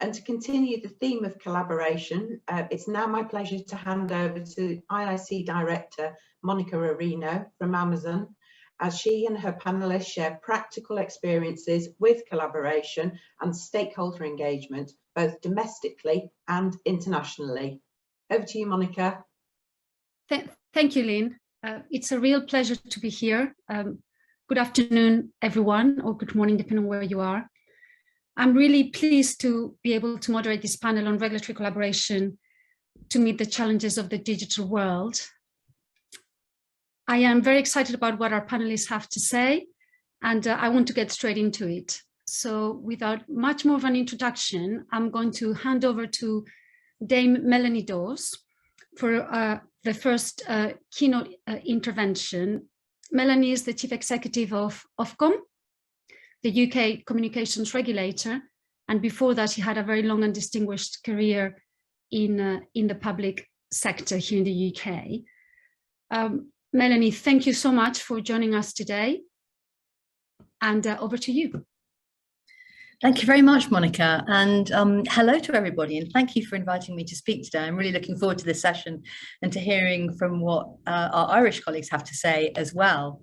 And to continue the theme of collaboration, it's now my pleasure to hand over to IIC Director Monica Areno from Amazon, as she and her panelists share practical experiences with collaboration and stakeholder engagement, both domestically and internationally. Over to you, Monica. Thank you, Lynn. It's a real pleasure to be here. Good afternoon, everyone, or good morning, depending on where you are. I'm really pleased to be able to moderate this panel on regulatory collaboration to meet the challenges of the digital world. I am very excited about what our panelists have to say, and I want to get straight into it. So without much more of an introduction, I'm going to hand over to Dame Melanie Dawes for the first keynote intervention. Melanie is the Chief Executive of Ofcom, the UK communications regulator, and before that, she had a very long and distinguished career in the public sector here in the UK. Melanie, thank you so much for joining us today, and over to you. Thank you very much, Monica, and hello to everybody, and thank you for inviting me to speak today. I'm really looking forward to this session and to hearing from what our Irish colleagues have to say as well.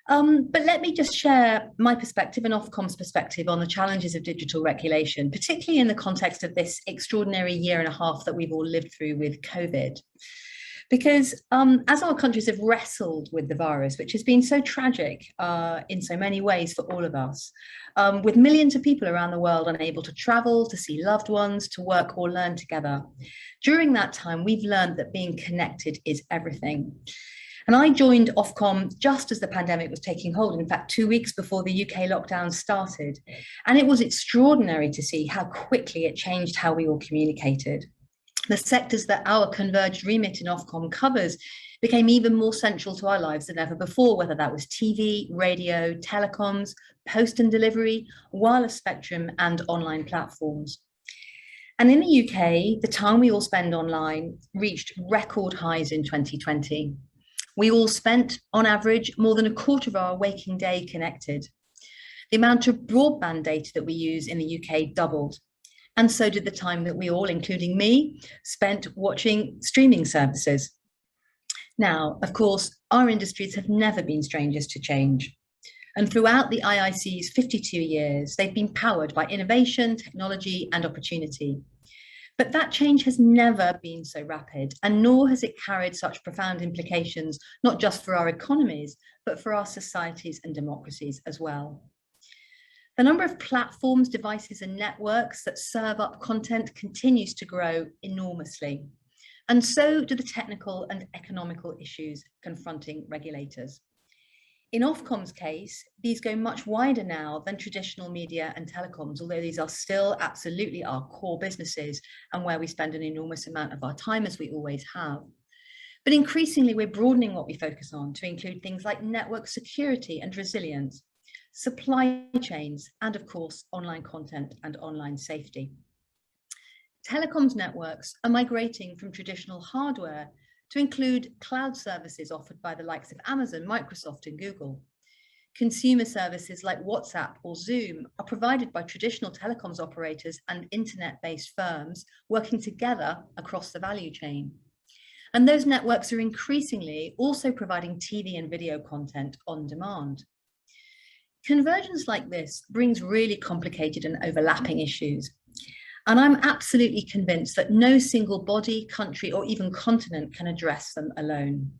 But let me just share my perspective and Ofcom's perspective on the challenges of digital regulation, particularly in the context of this extraordinary year and a half that we've all lived through with COVID. Because as our countries have wrestled with the virus, which has been so tragic in so many ways for all of us, with millions of people around the world unable to travel, to see loved ones, to work or learn together, during that time, we've learned that being connected is everything. And I joined Ofcom just as the pandemic was taking hold, in fact, 2 weeks before the UK lockdown started. And it was extraordinary to see how quickly it changed how we all communicated. The sectors that our converged remit in Ofcom covers became even more central to our lives than ever before, whether that was TV, radio, telecoms, post and delivery, wireless spectrum, and online platforms. And in the UK, the time we all spend online reached record highs in 2020. We all spent, on average, more than a quarter of our waking day connected. The amount of broadband data that we use in the UK doubled. And so did the time that we all, including me, spent watching streaming services. Now, of course, our industries have never been strangers to change. And throughout the IIC's 52 years, they've been powered by innovation, technology, and opportunity. But that change has never been so rapid, and nor has it carried such profound implications, not just for our economies, but for our societies and democracies as well. The number of platforms, devices, and networks that serve up content continues to grow enormously. And so do the technical and economical issues confronting regulators. In Ofcom's case, these go much wider now than traditional media and telecoms, although these are still absolutely our core businesses and where we spend an enormous amount of our time, as we always have. But increasingly, we're broadening what we focus on to include things like network security and resilience, supply chains, and of course, online content and online safety. Telecoms networks are migrating from traditional hardware to include cloud services offered by the likes of Amazon, Microsoft, and Google. Consumer services like WhatsApp or Zoom are provided by traditional telecoms operators and internet-based firms working together across the value chain. And those networks are increasingly also providing TV and video content on demand. Convergence like this brings really complicated and overlapping issues. And I'm absolutely convinced that no single body, country, or even continent can address them alone.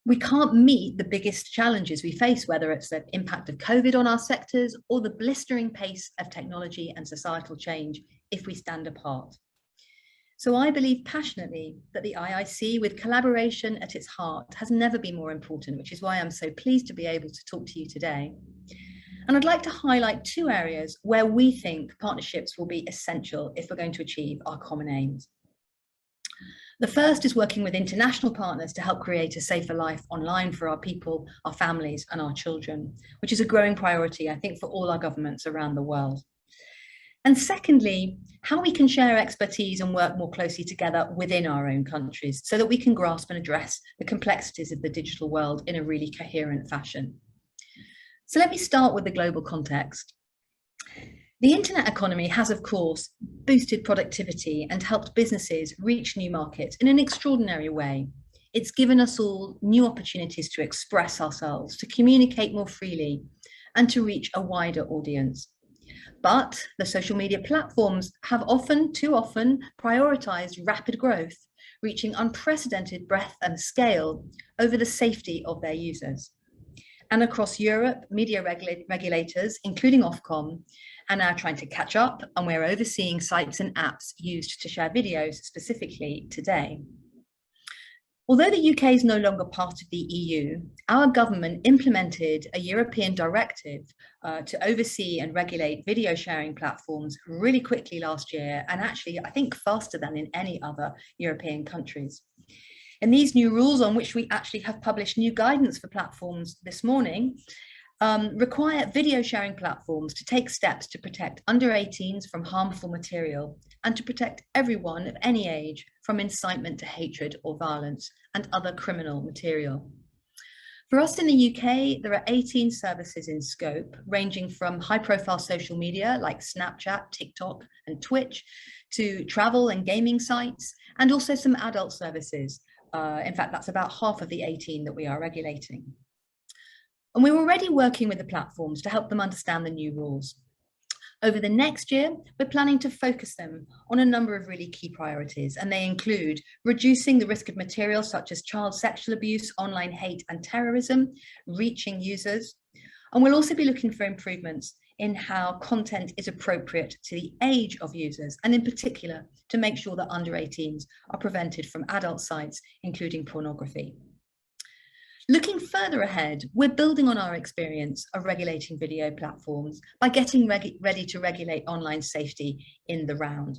We can't meet the biggest challenges we face, whether it's the impact of COVID on our sectors or the blistering pace of technology and societal change, if we stand apart. So I believe passionately that the IIC, with collaboration at its heart, has never been more important, which is why I'm so pleased to be able to talk to you today. And I'd like to highlight two areas where we think partnerships will be essential if we're going to achieve our common aims. The first is working with international partners to help create a safer life online for our people, our families, and our children, which is a growing priority, I think, for all our governments around the world. And secondly, how we can share expertise and work more closely together within our own countries so that we can grasp and address the complexities of the digital world in a really coherent fashion. So let me start with the global context. The internet economy has, of course, boosted productivity and helped businesses reach new markets in an extraordinary way. It's given us all new opportunities to express ourselves, to communicate more freely, and to reach a wider audience. But the social media platforms have too often prioritized rapid growth, reaching unprecedented breadth and scale over the safety of their users. And across Europe, media regulators, including Ofcom, are now trying to catch up, and we're overseeing sites and apps used to share videos specifically today. Although the UK is no longer part of the EU, our government implemented a European directive to oversee and regulate video sharing platforms really quickly last year, and actually, I think faster than in any other European countries. And these new rules, on which we actually have published new guidance for platforms this morning, require video sharing platforms to take steps to protect under 18s from harmful material and to protect everyone of any age from incitement to hatred or violence and other criminal material. For us in the UK, there are 18 services in scope, ranging from high-profile social media like Snapchat, TikTok, and Twitch, to travel and gaming sites, and also some adult services. In fact, that's about half of the 18 that we are regulating. And we're already working with the platforms to help them understand the new rules. Over the next year, we're planning to focus them on a number of really key priorities, and they include reducing the risk of materials such as child sexual abuse, online hate and terrorism, reaching users. And we'll also be looking for improvements in how content is appropriate to the age of users, and in particular, to make sure that under 18s are prevented from adult sites, including pornography. Looking further ahead, we're building on our experience of regulating video platforms by getting ready to regulate online safety in the round.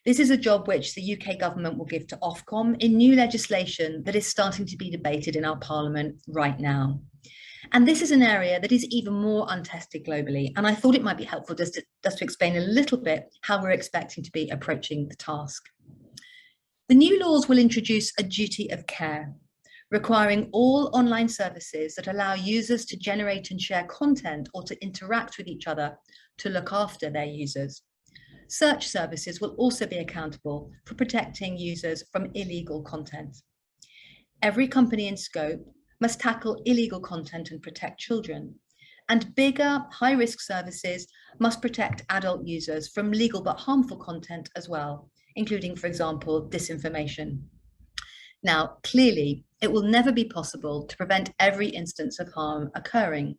This is a job which the UK government will give to Ofcom in new legislation that is starting to be debated in our parliament right now. And this is an area that is even more untested globally. And I thought it might be helpful just to explain a little bit how we're expecting to be approaching the task. The new laws will introduce a duty of care, requiring all online services that allow users to generate and share content or to interact with each other to look after their users. Search services will also be accountable for protecting users from illegal content. Every company in scope must tackle illegal content and protect children. And bigger, high-risk services must protect adult users from legal but harmful content as well, including, for example, disinformation. Now, clearly, it will never be possible to prevent every instance of harm occurring.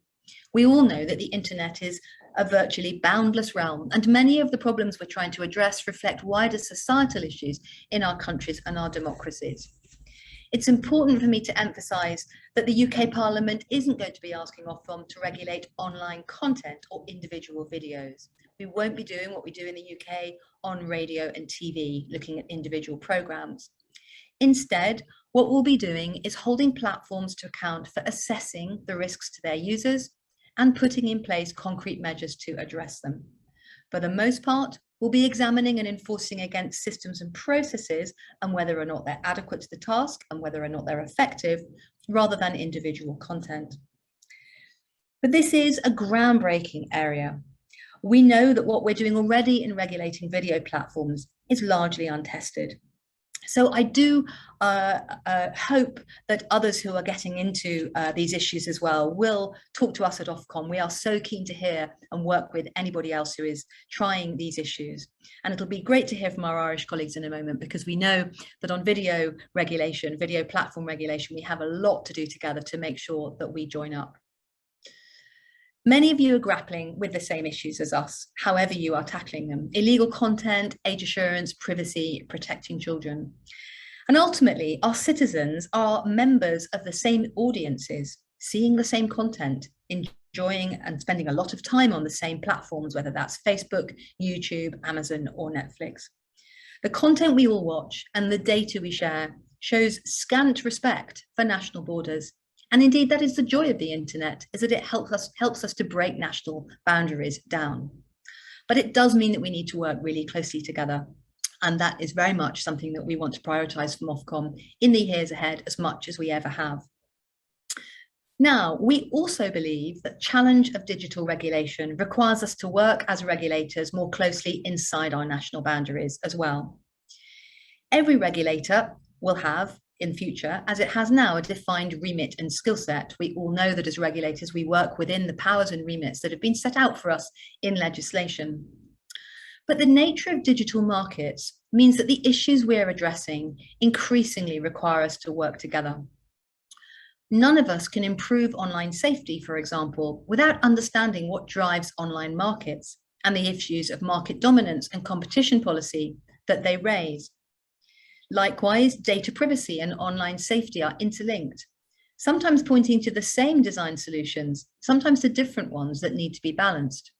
We all know that the internet is a virtually boundless realm, and many of the problems we're trying to address reflect wider societal issues in our countries and our democracies. It's important for me to emphasise that the UK Parliament isn't going to be asking Ofcom to regulate online content or individual videos. We won't be doing what we do in the UK on radio and TV, looking at individual programmes. Instead, what we'll be doing is holding platforms to account for assessing the risks to their users and putting in place concrete measures to address them. For the most part, we'll be examining and enforcing against systems and processes and whether or not they're adequate to the task and whether or not they're effective, rather than individual content. But this is a groundbreaking area. We know that what we're doing already in regulating video platforms is largely untested. So I do hope that others who are getting into these issues as well will talk to us at Ofcom. We are so keen to hear and work with anybody else who is trying these issues. And it'll be great to hear from our Irish colleagues in a moment, because we know that on video regulation, video platform regulation, we have a lot to do together to make sure that we join up. Many of you are grappling with the same issues as us, however you are tackling them: illegal content, age assurance, privacy, protecting children. And ultimately, our citizens are members of the same audiences, seeing the same content, enjoying and spending a lot of time on the same platforms, whether that's Facebook, YouTube, Amazon, or Netflix. The content we all watch and the data we share shows scant respect for national borders. And indeed, that is the joy of the internet, is that it helps us to break national boundaries down. But it does mean that we need to work really closely together. And that is very much something that we want to prioritise from Ofcom in the years ahead as much as we ever have. Now, we also believe that challenge of digital regulation requires us to work as regulators more closely inside our national boundaries as well. Every regulator will have in future, as it has now, a defined remit and skill set. We all know that as regulators, we work within the powers and remits that have been set out for us in legislation. But the nature of digital markets means that the issues we're addressing increasingly require us to work together. None of us can improve online safety, for example, without understanding what drives online markets and the issues of market dominance and competition policy that they raise. Likewise, data privacy and online safety are interlinked, sometimes pointing to the same design solutions, sometimes to different ones that need to be balanced.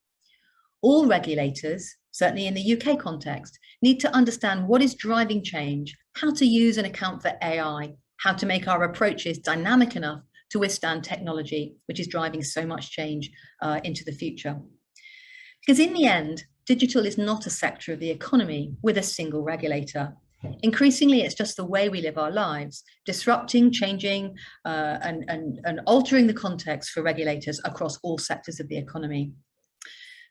All regulators, certainly in the UK context, need to understand what is driving change, how to use and account for AI, how to make our approaches dynamic enough to withstand technology, which is driving so much change into the future. Because in the end, digital is not a sector of the economy with a single regulator. Increasingly, it's just the way we live our lives, disrupting, changing, and altering the context for regulators across all sectors of the economy.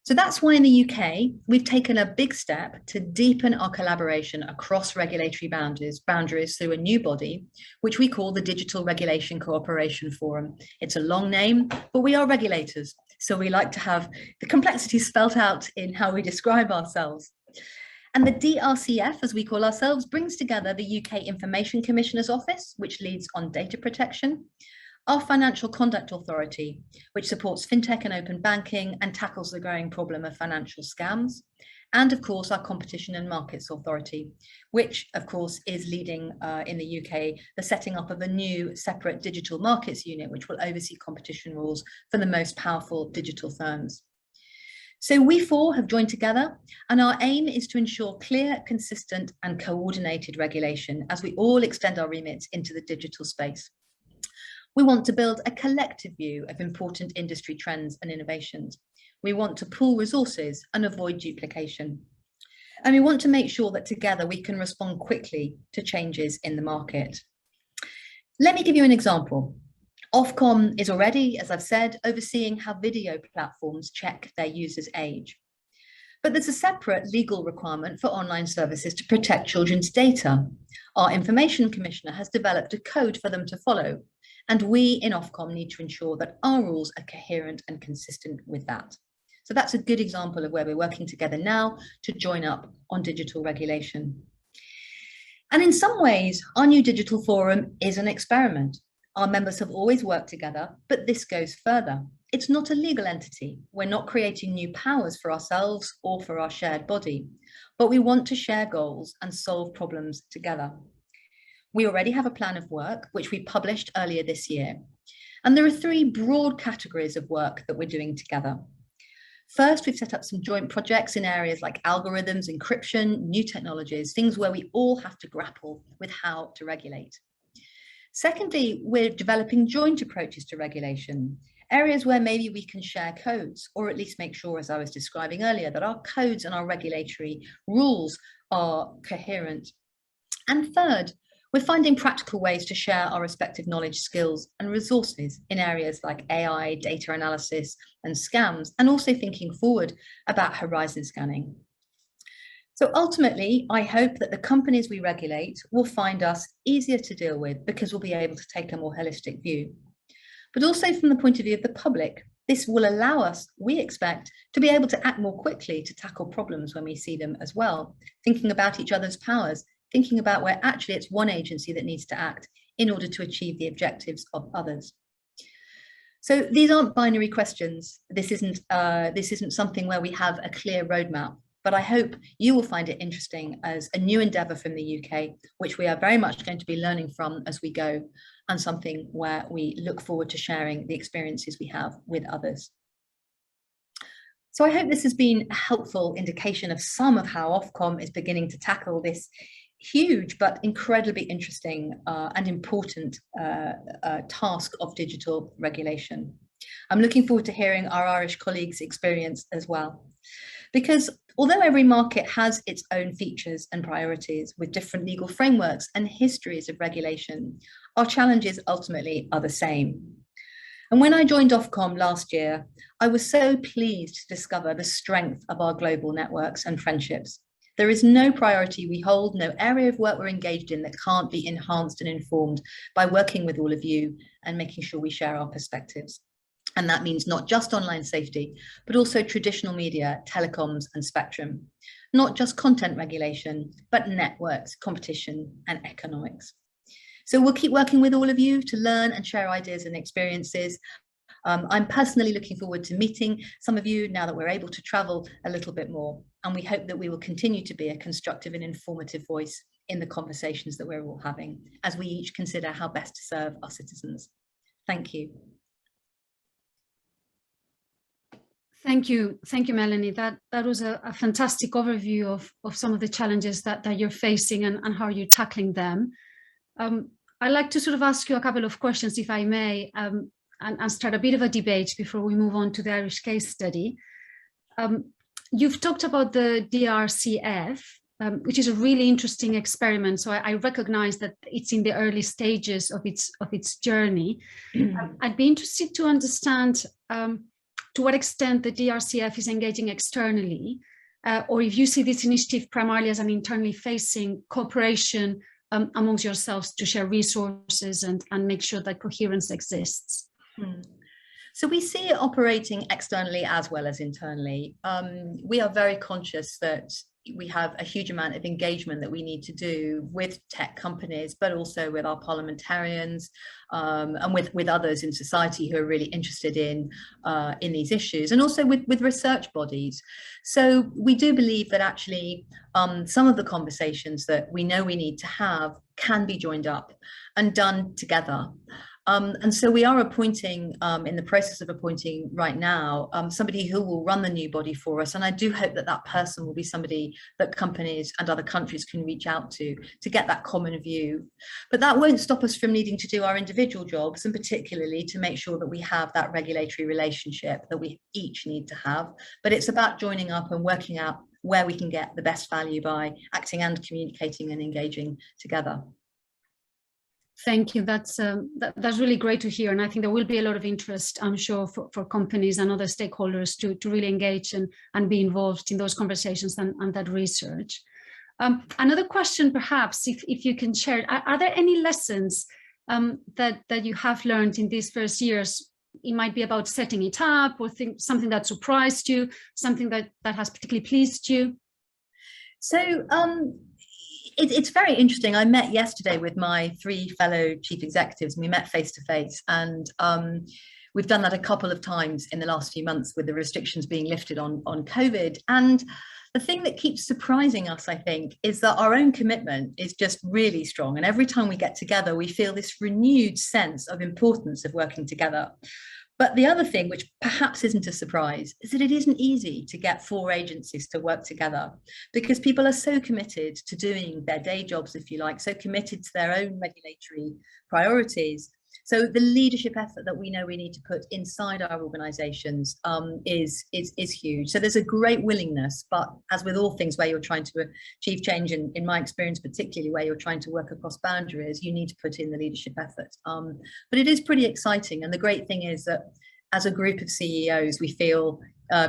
So that's why in the UK, we've taken a big step to deepen our collaboration across regulatory boundaries through a new body, which we call the Digital Regulation Cooperation Forum. It's a long name, but we are regulators. So we like to have the complexity spelt out in how we describe ourselves. And the DRCF, as we call ourselves, brings together the UK Information Commissioner's Office, which leads on data protection, our Financial Conduct Authority, which supports fintech and open banking and tackles the growing problem of financial scams, and of course our Competition and Markets Authority, which of course is leading in the UK the setting up of a new separate digital markets unit, which will oversee competition rules for the most powerful digital firms. So we four have joined together, and our aim is to ensure clear, consistent and coordinated regulation as we all extend our remits into the digital space. We want to build a collective view of important industry trends and innovations. We want to pool resources and avoid duplication. And we want to make sure that together we can respond quickly to changes in the market. Let me give you an example. Ofcom is already, as I've said, overseeing how video platforms check their users' age. But there's a separate legal requirement for online services to protect children's data. Our Information Commissioner has developed a code for them to follow, and we in Ofcom need to ensure that our rules are coherent and consistent with that. So that's a good example of where we're working together now to join up on digital regulation. And in some ways, our new digital forum is an experiment. Our members have always worked together, but this goes further. It's not a legal entity. We're not creating new powers for ourselves or for our shared body, but we want to share goals and solve problems together. We already have a plan of work, which we published earlier this year. And there are three broad categories of work that we're doing together. First, we've set up some joint projects in areas like algorithms, encryption, new technologies, things where we all have to grapple with how to regulate. Secondly, we're developing joint approaches to regulation, areas where maybe we can share codes, or at least make sure, as I was describing earlier, that our codes and our regulatory rules are coherent. And third, we're finding practical ways to share our respective knowledge, skills and resources in areas like AI, data analysis and scams, and also thinking forward about horizon scanning. So ultimately, I hope that the companies we regulate will find us easier to deal with because we'll be able to take a more holistic view. But also from the point of view of the public, this will allow us, we expect, to be able to act more quickly to tackle problems when we see them as well, thinking about each other's powers, thinking about where actually it's one agency that needs to act in order to achieve the objectives of others. So these aren't binary questions. This isn't something where we have a clear roadmap, but I hope you will find it interesting as a new endeavour from the UK, which we are very much going to be learning from as we go, and something where we look forward to sharing the experiences we have with others. So I hope this has been a helpful indication of some of how Ofcom is beginning to tackle this huge but incredibly interesting and important task of digital regulation. I'm looking forward to hearing our Irish colleagues' experience as well. Because although every market has its own features and priorities with different legal frameworks and histories of regulation, our challenges ultimately are the same. And when I joined Ofcom last year, I was so pleased to discover the strength of our global networks and friendships. There is no priority we hold, no area of work we're engaged in that can't be enhanced and informed by working with all of you and making sure we share our perspectives. And that means not just online safety, but also traditional media, telecoms and spectrum. Not just content regulation, but networks, competition and economics. So we'll keep working with all of you to learn and share ideas and experiences. I'm personally looking forward to meeting some of you now that we're able to travel a little bit more. And we hope that we will continue to be a constructive and informative voice in the conversations that we're all having as we each consider how best to serve our citizens. Thank you. Thank you, Melanie. That was a fantastic overview of some of the challenges that you're facing and how you're tackling them. I'd like to sort of ask you a couple of questions, if I may, and start a bit of a debate before we move on to the Irish case study. You've talked about the DRCF, which is a really interesting experiment. So I recognize that it's in the early stages of its journey. I'd be interested to understand to what extent the DRCF is engaging externally, or if you see this initiative primarily as an internally facing cooperation amongst yourselves to share resources and make sure that coherence exists. So we see it operating externally as well as internally. We are very conscious that we have a huge amount of engagement that we need to do with tech companies, but also with our parliamentarians and with others in society who are really interested in these issues, and also with research bodies. So we do believe that actually some of the conversations that we know we need to have can be joined up and done together. And so we are appointing, in the process of appointing right now, somebody who will run the new body for us. And I do hope that that person will be somebody that companies and other countries can reach out to get that common view. But that won't stop us from needing to do our individual jobs, and particularly to make sure that we have that regulatory relationship that we each need to have. But it's about joining up and working out where we can get the best value by acting and communicating and engaging together. Thank you. That's really great to hear. And I think there will be a lot of interest, I'm sure, for companies and other stakeholders to really engage and be involved in those conversations and that research. Another question, perhaps, if you can share, are there any lessons that you have learned in these first years? It might be about setting it up, or something that surprised you, something that has particularly pleased you. So it's very interesting. I met yesterday with my 3 fellow chief executives, and we met face to face, and we've done that a couple of times in the last few months with the restrictions being lifted on COVID. And the thing that keeps surprising us, I think, is that our own commitment is just really strong. And every time we get together, we feel this renewed sense of importance of working together. But the other thing, which perhaps isn't a surprise, is that it isn't easy to get 4 agencies to work together, because people are so committed to doing their day jobs, if you like, so committed to their own regulatory priorities. So the leadership effort that we know we need to put inside our organisations is huge. So there's a great willingness, but as with all things where you're trying to achieve change, in my experience, particularly where you're trying to work across boundaries, you need to put in the leadership effort. But it is pretty exciting. And the great thing is that as a group of CEOs, we feel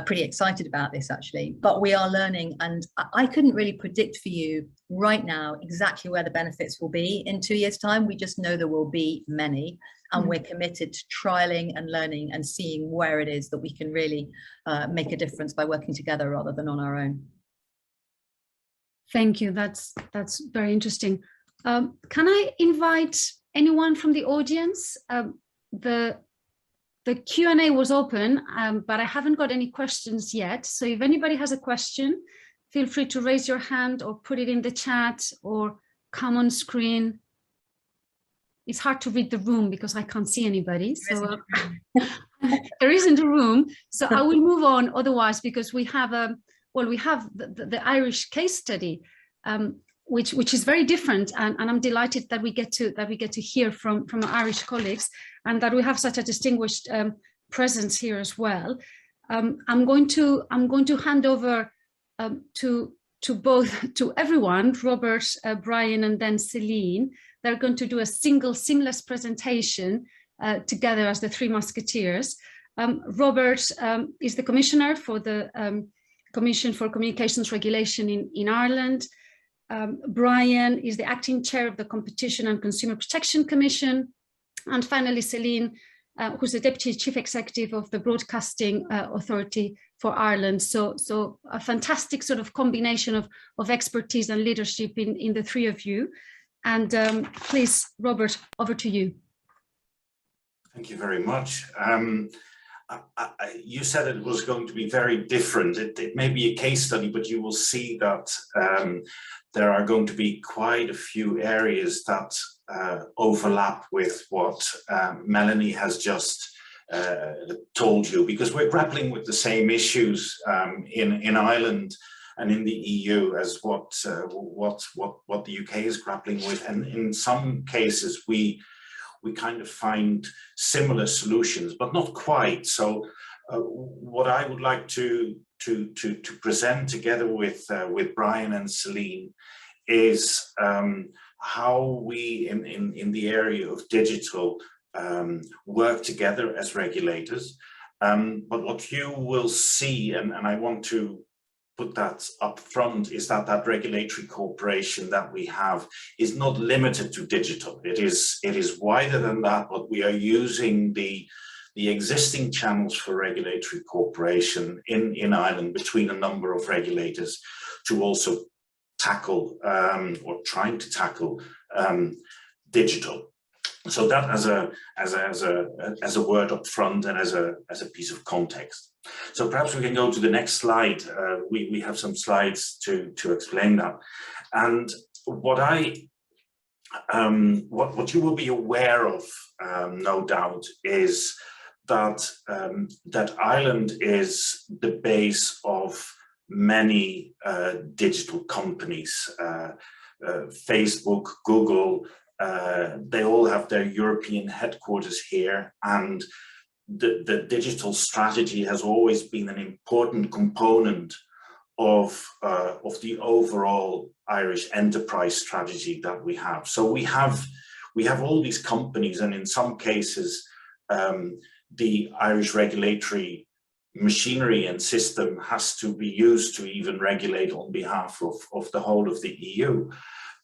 pretty excited about this, actually, but we are learning, and I couldn't really predict for you right now exactly where the benefits will be in 2 years' time. We just know there will be many, and we're committed to trialing and learning and seeing where it is that we can really make a difference by working together rather than on our own. Thank you. That's very interesting. Can I invite anyone from the audience? The Q&A was open, but I haven't got any questions yet. So if anybody has a question, feel free to raise your hand or put it in the chat or come on screen. It's hard to read the room because I can't see anybody. So there isn't a room. So I will move on otherwise, because we have the Irish case study, which is very different, and I'm delighted that we get to hear from our Irish colleagues, and that we have such a distinguished presence here as well. I'm going to hand over to everyone, Robert, Brian, and then Celine. They're going to do a single seamless presentation together as the three musketeers. Robert is the commissioner for the Commission for Communications Regulation in Ireland. Brian is the acting chair of the Competition and Consumer Protection Commission. And finally, Celine, who's the Deputy Chief Executive of the Broadcasting Authority for Ireland. So a fantastic sort of combination of expertise and leadership in the three of you. And please, Robert, over to you. Thank you very much. You said it was going to be very different. It may be a case study, but you will see that there are going to be quite a few areas that overlap with what Melanie has just told you, because we're grappling with the same issues in Ireland and in the EU as what the UK is grappling with, and in some cases we kind of find similar solutions, but not quite. So what I would like to present together with Brian and Celine is how we in the area of digital work together as regulators. But what you will see, and I want to put that up front, is that regulatory cooperation that we have is not limited to digital. It is wider than that, but we are using the existing channels for regulatory cooperation in Ireland between a number of regulators to also tackle or trying to tackle digital. So that as a word up front and as a piece of context. So perhaps we can go to the next slide. We have some slides to explain that. And what you will be aware of, no doubt, is that Ireland is the base of many digital companies. Facebook, Google, they all have their European headquarters here, and the digital strategy has always been an important component of the overall Irish enterprise strategy that we have. So we have all these companies, and in some cases the Irish regulatory machinery and system has to be used to even regulate on behalf of the whole of the EU.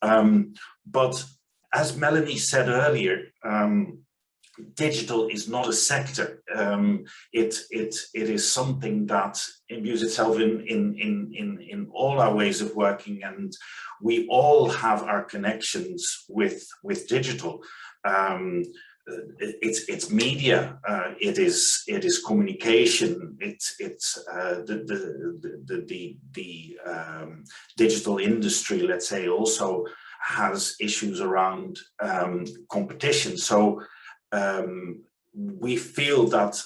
But as Melanie said earlier, digital is not a sector. It is something that imbues itself in all our ways of working, and we all have our connections with digital. It's media, it is communication, it's the digital industry, let's say, also has issues around competition. So we feel that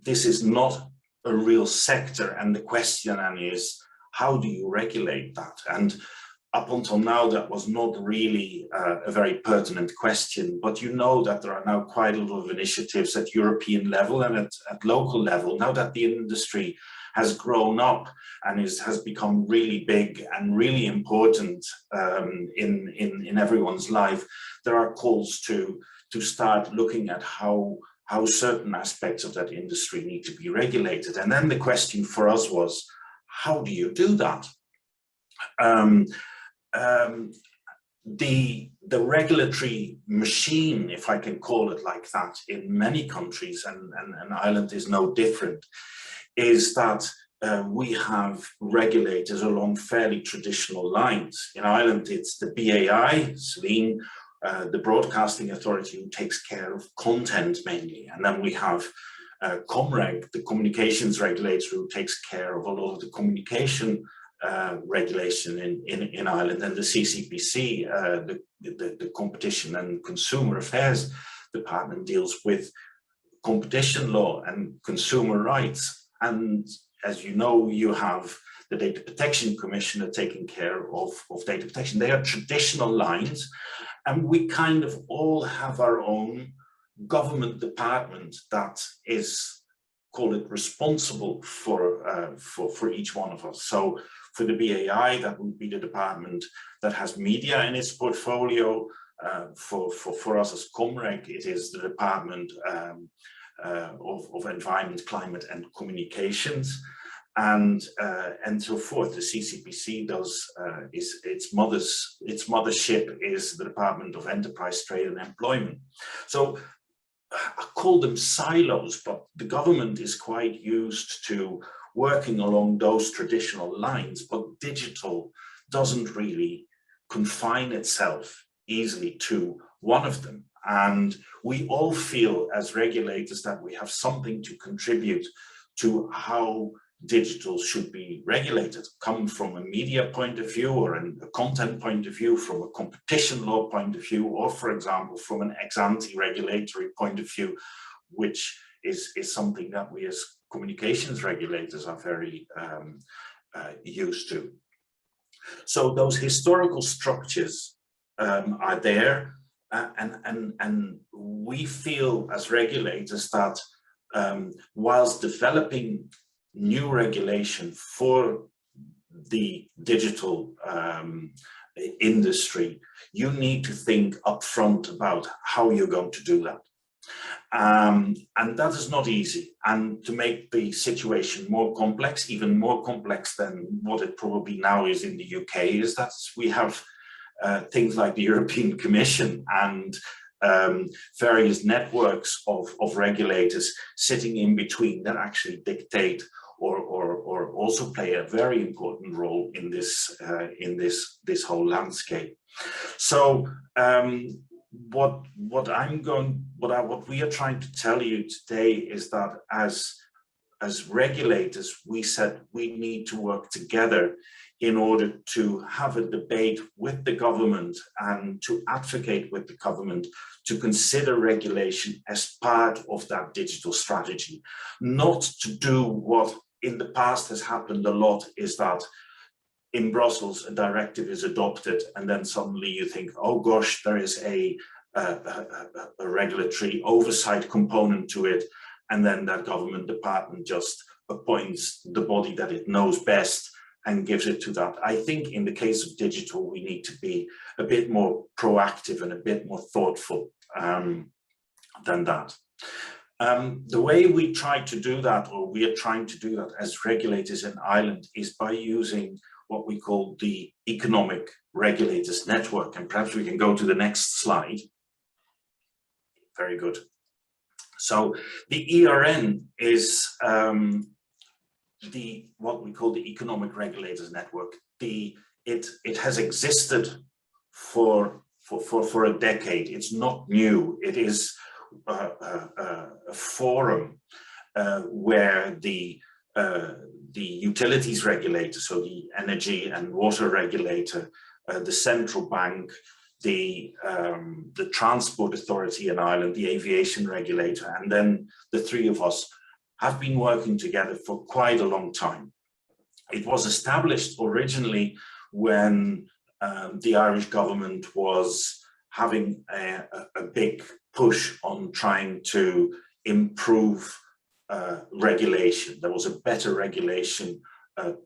this is not a real sector, and the question then is, how do you regulate that? And up until now, that was not really a very pertinent question, but you know that there are now quite a lot of initiatives at European level and at local level. Now that the industry has grown up and has become really big and really important in everyone's life, there are calls to start looking at how certain aspects of that industry need to be regulated. And then the question for us was, how do you do that? The regulatory machine, if I can call it like that, in many countries, and Ireland is no different, is that we have regulators along fairly traditional lines. In Ireland, it's the BAI, Celine, the Broadcasting Authority, who takes care of content mainly. And then we have Comreg, the communications regulator, who takes care of a lot of the communication regulation in Ireland, and the CCPC, the Competition and Consumer Affairs Department, deals with competition law and consumer rights. And as you know, you have the Data Protection Commissioner taking care of data protection. They are traditional lines, and we kind of all have our own government department that is, call it, responsible for each one of us. So for the BAI, that would be the department that has media in its portfolio. For us as Comreg, it is the Department of Environment, Climate and Communications, and so forth. The CCPC does its mothership is the Department of Enterprise, Trade and Employment. So I call them silos, but the government is quite used to working along those traditional lines, but digital doesn't really confine itself easily to one of them. And we all feel as regulators that we have something to contribute to how digital should be regulated, come from a media point of view or a content point of view, from a competition law point of view, or for example, from an ex-ante regulatory point of view, which is something that we as communications regulators are very used to. So those historical structures are there, and we feel as regulators that whilst developing new regulation for the digital industry, you need to think upfront about how you're going to do that. And that is not easy. And to make the situation more complex, even more complex than what it probably now is in the UK, is that we have things like the European Commission and various networks of regulators sitting in between that actually dictate or also play a very important role in this whole landscape. So what we are trying to tell you today is that as regulators, we said we need to work together in order to have a debate with the government and to advocate with the government to consider regulation as part of that digital strategy, not to do what in the past has happened a lot, is that in Brussels a directive is adopted and then suddenly you think, oh gosh, there is a regulatory oversight component to it, and then that government department just appoints the body that it knows best and gives it to that. I think in the case of digital, we need to be a bit more proactive and a bit more thoughtful than that. The way we try to do that, or we are trying to do that as regulators in Ireland, is by using what we call the Economic Regulators Network. And perhaps we can go to the next slide. Very good. So the ERN is what we call the Economic Regulators Network. It has existed for a decade. It's not new. It is a forum where the utilities regulator, so the energy and water regulator, the central bank, the transport authority in Ireland, the aviation regulator, and then the three of us have been working together for quite a long time. It was established originally when the Irish government was having a big push on trying to improve regulation. There was a better regulation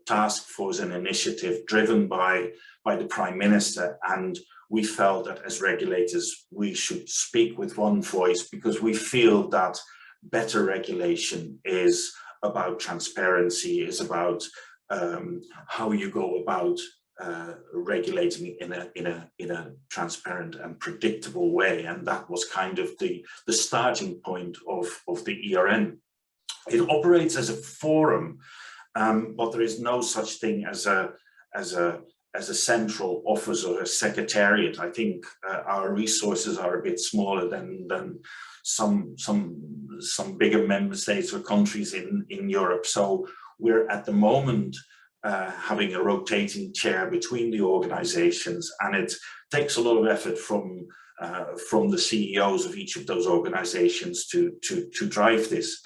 task force and initiative driven by the Prime Minister, and we felt that as regulators we should speak with one voice, because we feel that better regulation is about transparency, is about how you go about regulating in a transparent and predictable way, and that was kind of the starting point of the ERN. It operates as a forum, but there is no such thing as a central office or a secretariat. I think our resources are a bit smaller than some bigger member states or countries in Europe. So we're at the moment having a rotating chair between the organizations, and it takes a lot of effort from the CEOs of each of those organizations to drive this.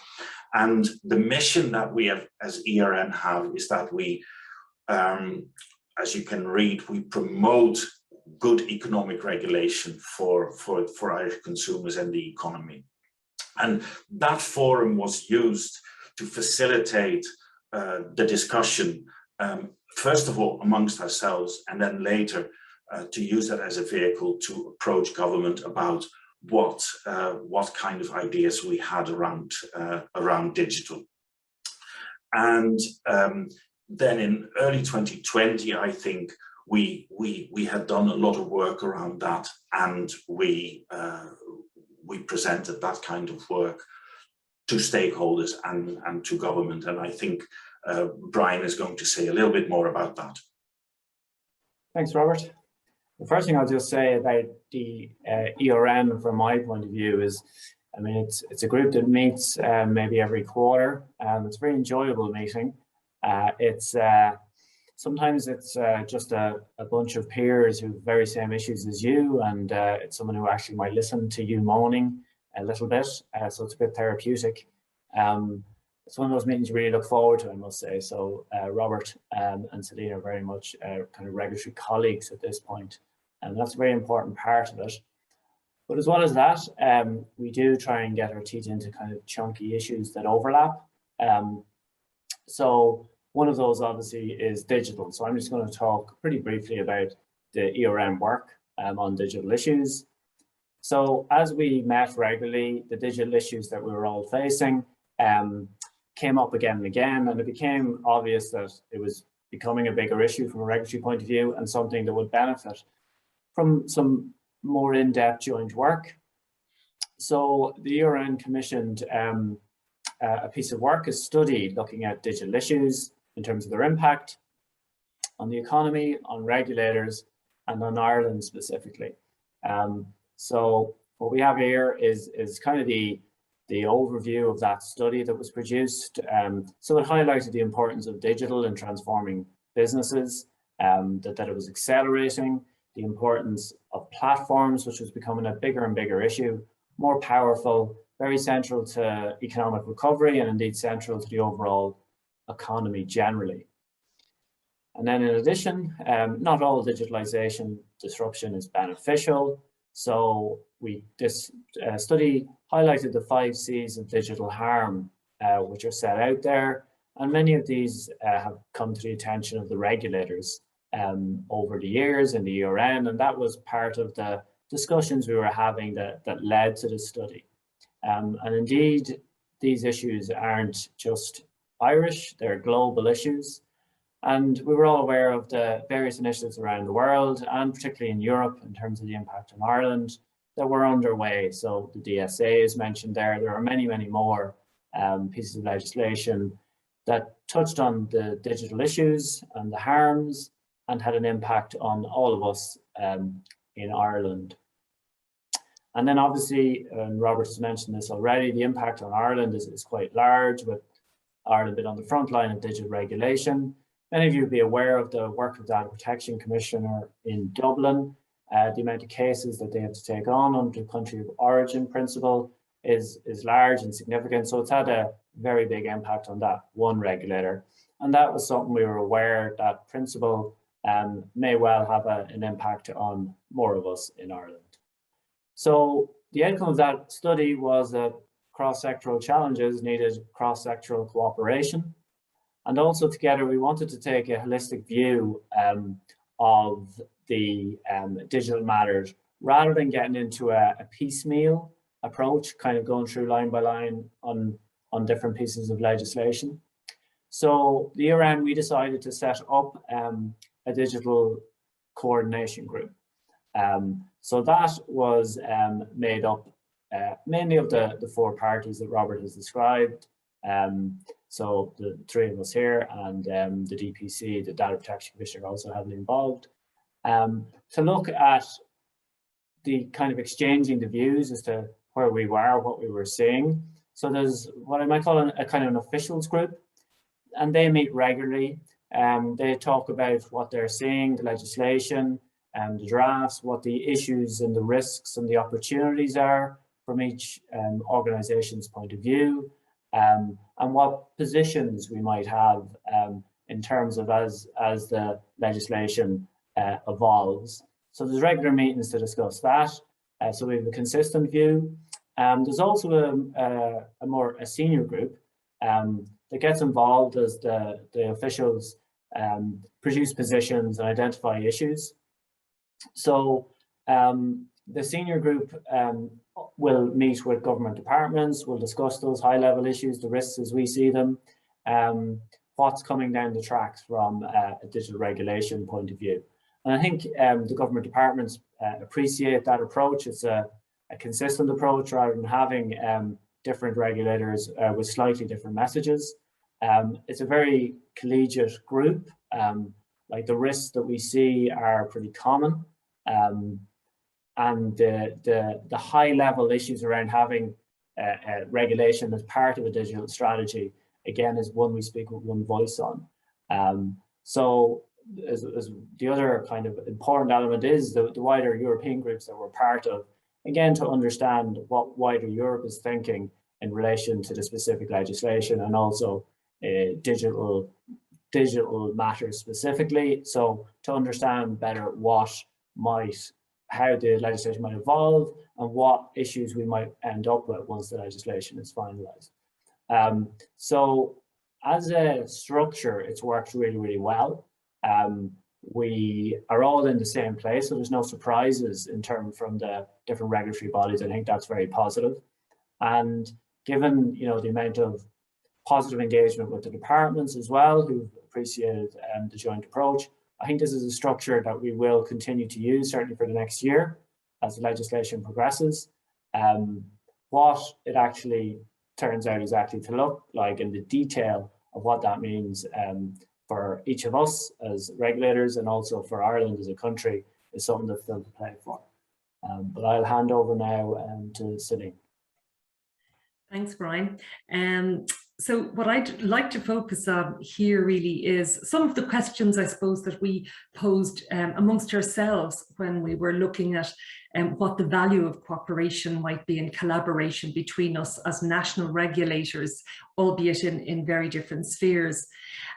And the mission that we have as ERN have is that we, as you can read, we promote good economic regulation for Irish consumers and the economy. And that forum was used to facilitate the discussion, first of all amongst ourselves, and then later to use that as a vehicle to approach government about what kind of ideas we had around digital. And then in early 2020, I think we had done a lot of work around that, and we presented that kind of work to stakeholders and to government. And I think Brian is going to say a little bit more about that. Thanks, Robert. The first thing I'll just say about the ERN from my point of view is, I mean, it's a group that meets maybe every quarter. It's a very enjoyable meeting. Sometimes it's just a bunch of peers who have the very same issues as you, and it's someone who actually might listen to you moaning a little bit, so it's a bit therapeutic. It's one of those meetings you really look forward to, I must say. So Robert and Selena are very much kind of regulatory colleagues at this point, and that's a very important part of it. But as well as that, we do try and get our teeth into kind of chunky issues that overlap. So one of those obviously is digital. So I'm just going to talk pretty briefly about the ERM work on digital issues. So as we met regularly, the digital issues that we were all facing came up again and again, and it became obvious that it was becoming a bigger issue from a regulatory point of view, and something that would benefit from some more in-depth joint work. So the ERN commissioned a piece of work, a study looking at digital issues in terms of their impact on the economy, on regulators, and on Ireland specifically. So what we have here is kind of the overview of that study that was produced. So it highlighted the importance of digital in transforming businesses, that it was accelerating, the importance of platforms, which was becoming a bigger and bigger issue, more powerful, very central to economic recovery, and indeed central to the overall economy generally. And then in addition, not all digitalization disruption is beneficial. So this study highlighted the 5 C's of digital harm, which are set out there. And many of these have come to the attention of the regulators over the years in the ERN, and that was part of the discussions we were having that led to the study. And indeed, these issues aren't just Irish, they're global issues. And we were all aware of the various initiatives around the world, and particularly in Europe, in terms of the impact on Ireland, that were underway. So the DSA is mentioned there. There are many, many more pieces of legislation that touched on the digital issues and the harms, and had an impact on all of us in Ireland. And then obviously, and Robert has mentioned this already, the impact on Ireland is quite large, with Ireland being on the front line of digital regulation. Many of you will be aware of the work of the Data Protection Commissioner in Dublin. The amount of cases that they have to take on under the country of origin principle is large and significant. So it's had a very big impact on that one regulator. And that was something we were aware that principle may well have an impact on more of us in Ireland. So the outcome of that study was that cross-sectoral challenges needed cross-sectoral cooperation. And also together, we wanted to take a holistic view of the digital matters, rather than getting into a piecemeal approach, kind of going through line by line on different pieces of legislation. So the year end, we decided to set up a digital coordination group. So that was made up mainly of the 4 parties that Robert has described. So the 3 of us here, and the DPC, the Data Protection Commissioner, also heavily involved, to look at the kind of exchanging the views as to where we were, what we were seeing. So there's what I might call a kind of an officials group, and they meet regularly. They talk about what they're seeing, the legislation and the drafts, what the issues and the risks and the opportunities are from each organization's point of view, and what positions we might have in terms of as the legislation evolves. So there's regular meetings to discuss that. So we have a consistent view. There's also a senior group that gets involved as the officials produce positions and identify issues. So the senior group will meet with government departments, we'll discuss those high-level issues, the risks as we see them, what's coming down the tracks from a digital regulation point of view. And I think the government departments appreciate that approach. It's a consistent approach rather than having different regulators with slightly different messages. It's a very collegiate group. Like the risks that we see are pretty common. And the high level issues around having regulation as part of a digital strategy, again, is one we speak with one voice on. So as the other kind of important element is the wider European groups that we're part of, again, to understand what wider Europe is thinking in relation to the specific legislation and also digital matters specifically. So to understand better how the legislation might evolve and what issues we might end up with once the legislation is finalized. So as a structure, it's worked really, really well. We are all in the same place, so there's no surprises from the different regulatory bodies. I think that's very positive. And given the amount of positive engagement with the departments as well, who've appreciated the joint approach, I think this is a structure that we will continue to use, certainly for the next year, as the legislation progresses. What it actually turns out exactly to look like in the detail of what that means for each of us as regulators and also for Ireland as a country is something that's still to play for. But I'll hand over now to Celine. Thanks, Brian. So what I'd like to focus on here really is some of the questions, I suppose, that we posed amongst ourselves when we were looking at what the value of cooperation might be and collaboration between us as national regulators, albeit in very different spheres.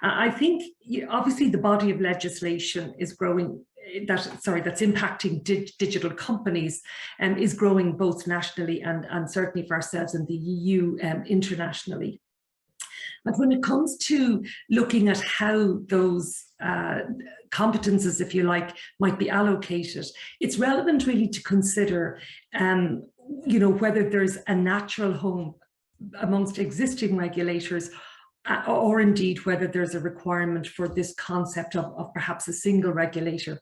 I think obviously the body of legislation is growing, that's impacting digital companies is growing both nationally and certainly for ourselves in the EU internationally. But when it comes to looking at how those competences, if you like, might be allocated, it's relevant really to consider, whether there's a natural home amongst existing regulators, or indeed whether there's a requirement for this concept of perhaps a single regulator.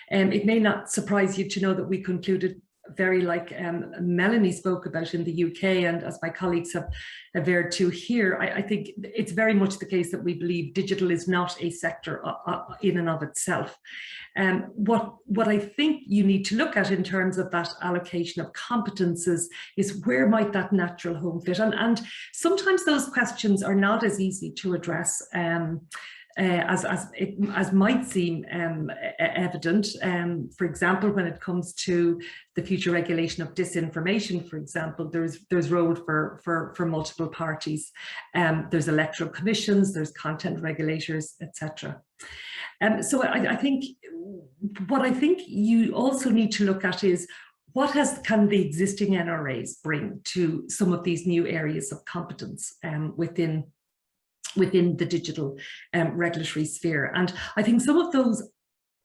It may not surprise you to know that we concluded very like Melanie spoke about in the UK, and as my colleagues have averred to here, I think it's very much the case that we believe digital is not a sector in and of itself. What I think you need to look at in terms of that allocation of competences is where might that natural home fit, and sometimes those questions are not as easy to address as might seem evident. For example, when it comes to the future regulation of disinformation, for example, there's road for multiple parties. There's electoral commissions, there's content regulators, etc. So I think what you also need to look at is what can the existing NRAs bring to some of these new areas of competence within the digital regulatory sphere. And I think some of those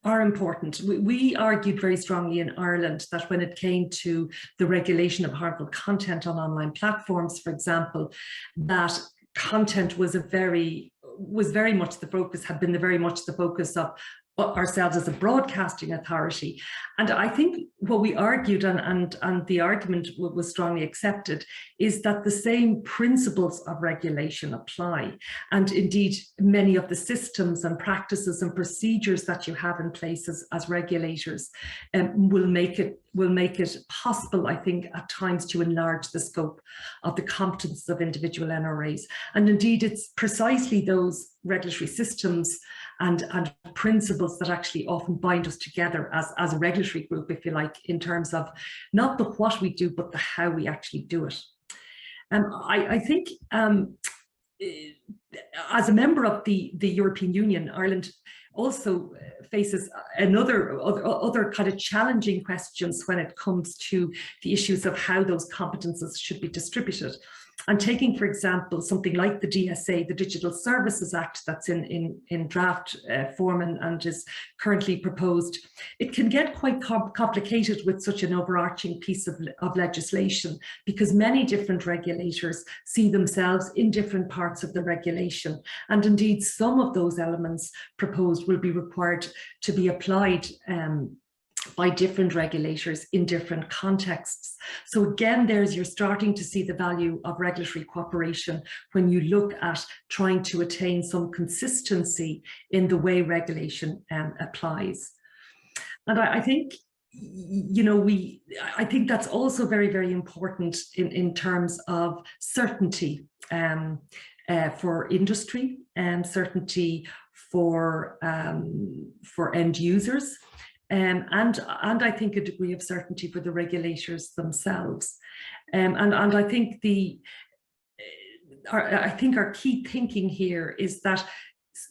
are important. We argued very strongly in Ireland that when it came to the regulation of harmful content on online platforms, for example, that content was very much the focus, had been very much the focus of ourselves as a broadcasting authority. And I think what we argued, and the argument was strongly accepted, is that the same principles of regulation apply. And indeed, many of the systems and practices and procedures that you have in place as regulators will make it possible, I think, at times to enlarge the scope of the competences of individual NRAs. And indeed, it's precisely those regulatory systems and principles that actually often bind us together as a regulatory group, if you like, in terms of not the what we do, but the how we actually do it. I think as a member of the European Union, Ireland also faces other kind of challenging questions when it comes to the issues of how those competences should be distributed. And taking, for example, something like the DSA, the Digital Services Act, that's in draft form and is currently proposed, it can get quite complicated with such an overarching piece of legislation, because many different regulators see themselves in different parts of the regulation. And indeed, some of those elements proposed will be required to be applied by different regulators in different contexts. So again, you're starting to see the value of regulatory cooperation when you look at trying to attain some consistency in the way regulation applies. And I think, you know, I think that's also very, very important in terms of certainty for industry and certainty for end users. And I think a degree of certainty for the regulators themselves. And I think our key thinking here is that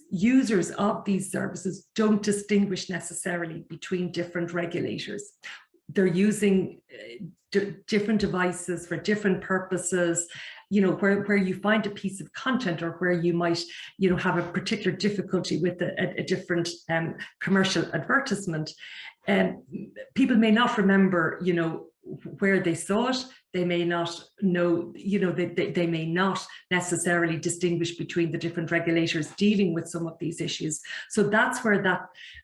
users of these services don't distinguish necessarily between different regulators. They're using different devices for different purposes. You know, where you find a piece of content, or where you might, you know, have a particular difficulty with a different commercial advertisement, people may not remember, you know, where they saw it. They may not know, you know, they may not necessarily distinguish between the different regulators dealing with some of these issues. So that's where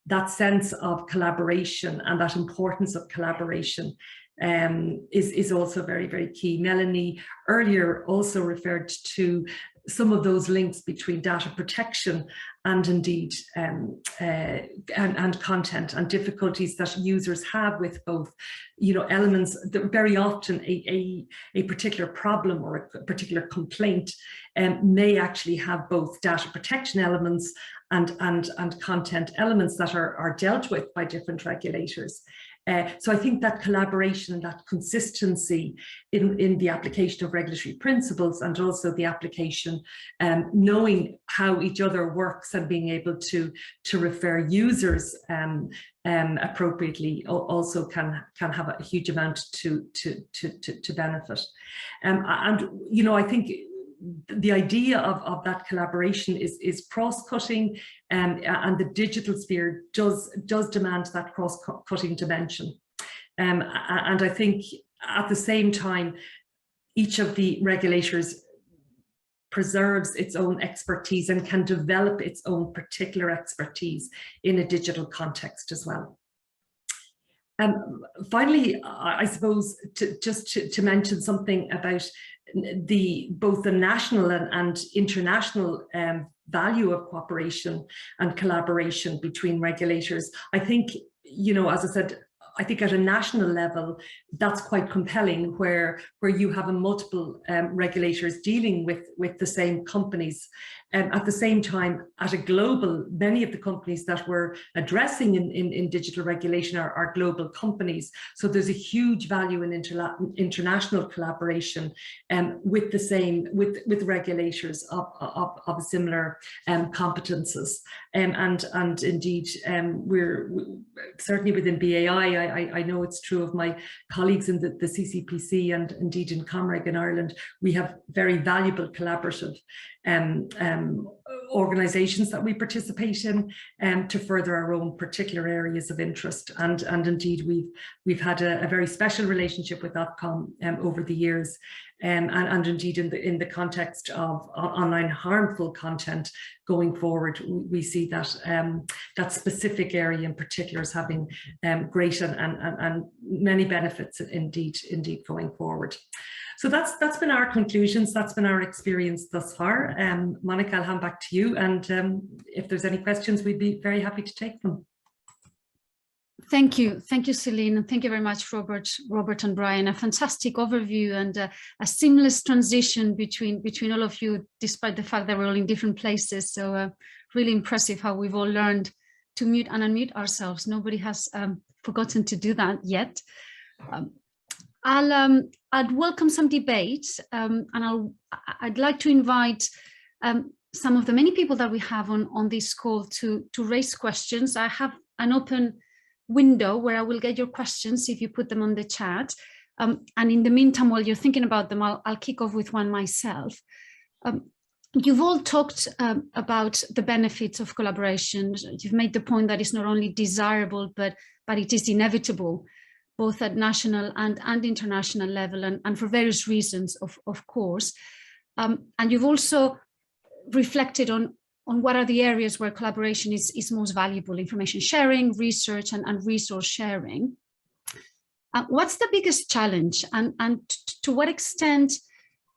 that sense of collaboration and that importance of collaboration is also very, very key. Melanie earlier also referred to some of those links between data protection and indeed and content, and difficulties that users have with both, you know, elements that very often a particular problem or a particular complaint may actually have both data protection elements and content elements that are dealt with by different regulators. So I think that collaboration and that consistency in the application of regulatory principles, and also the application, knowing how each other works and being able to refer users appropriately, also can have a huge amount to benefit. And you know, I think the idea of that collaboration is cross-cutting, and the digital sphere does demand that cross-cutting dimension. And I think at the same time, each of the regulators preserves its own expertise and can develop its own particular expertise in a digital context as well. Finally, I suppose to mention something about both the national and international value of cooperation and collaboration between regulators. I think, you know, as I said, I think at a national level, that's quite compelling, where you have multiple regulators dealing with the same companies. At the same time, at a global, many of the companies that we're addressing in digital regulation are global companies. So there's a huge value in international collaboration with regulators of similar competences. And indeed, we're certainly within BAI, I know it's true of my colleagues in the CCPC and indeed in Comreg in Ireland, we have very valuable collaborative organisations that we participate in to further our own particular areas of interest. And indeed, we've had a very special relationship with Ofcom over the years. And indeed, in the context of online harmful content going forward, we see that that specific area in particular is having great and many benefits indeed going forward. So that's been our conclusions. That's been our experience thus far. Monica, I'll hand back to you. And if there's any questions, we'd be very happy to take them. Thank you, Celine, and thank you very much, Robert and Brian. A fantastic overview and a seamless transition between all of you, despite the fact that we're all in different places. So really impressive how we've all learned to mute and unmute ourselves. Nobody has forgotten to do that yet. I'd welcome some debates, and I'd like to invite some of the many people that we have on this call to raise questions. I have an open window where I will get your questions if you put them on the chat. And in the meantime, while you're thinking about them, I'll kick off with one myself. You've all talked about the benefits of collaboration. You've made the point that it's not only desirable, but it is inevitable, both at national and international level, and for various reasons, of course. And you've also reflected on what are the areas where collaboration is most valuable: information sharing, research, and resource sharing. What's the biggest challenge, and to what extent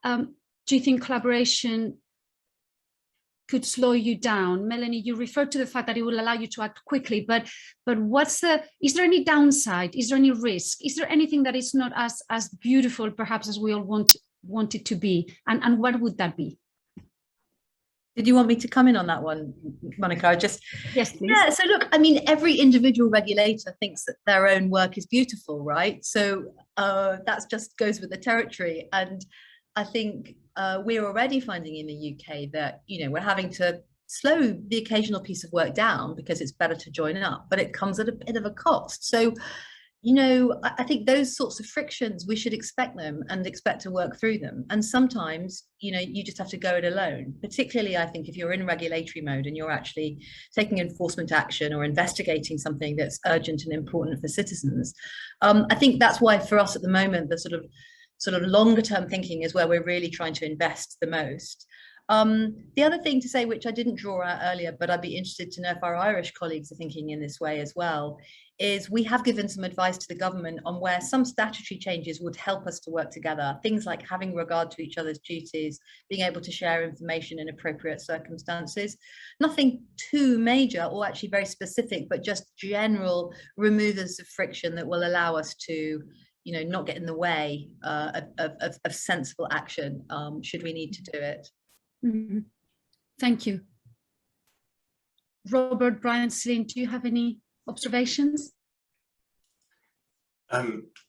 do you think collaboration could slow you down? Melanie, you referred to the fact that it will allow you to act quickly, but is there any downside? Is there any risk? Is there anything that is not as beautiful perhaps as we all want it to be? And what would that be? Did you want me to come in on that one, Monica? Yes, please. Yeah, so look, I mean, every individual regulator thinks that their own work is beautiful, right? So that just goes with the territory. And I think we're already finding in the UK that, we're having to slow the occasional piece of work down because it's better to join up, but it comes at a bit of a cost. So, I think those sorts of frictions, we should expect them and expect to work through them. And sometimes, you just have to go it alone, particularly, I think, if you're in regulatory mode and you're actually taking enforcement action or investigating something that's urgent and important for citizens. I think that's why for us at the moment, the sort of longer term thinking is where we're really trying to invest the most. The other thing to say, which I didn't draw out earlier, but I'd be interested to know if our Irish colleagues are thinking in this way as well, is we have given some advice to the government on where some statutory changes would help us to work together. Things like having regard to each other's duties, being able to share information in appropriate circumstances. Nothing too major or actually very specific, but just general removers of friction that will allow us to not get in the way of sensible action should we need to do it. Mm-hmm. Thank you. Robert, Brian, Celine, do you have any observations?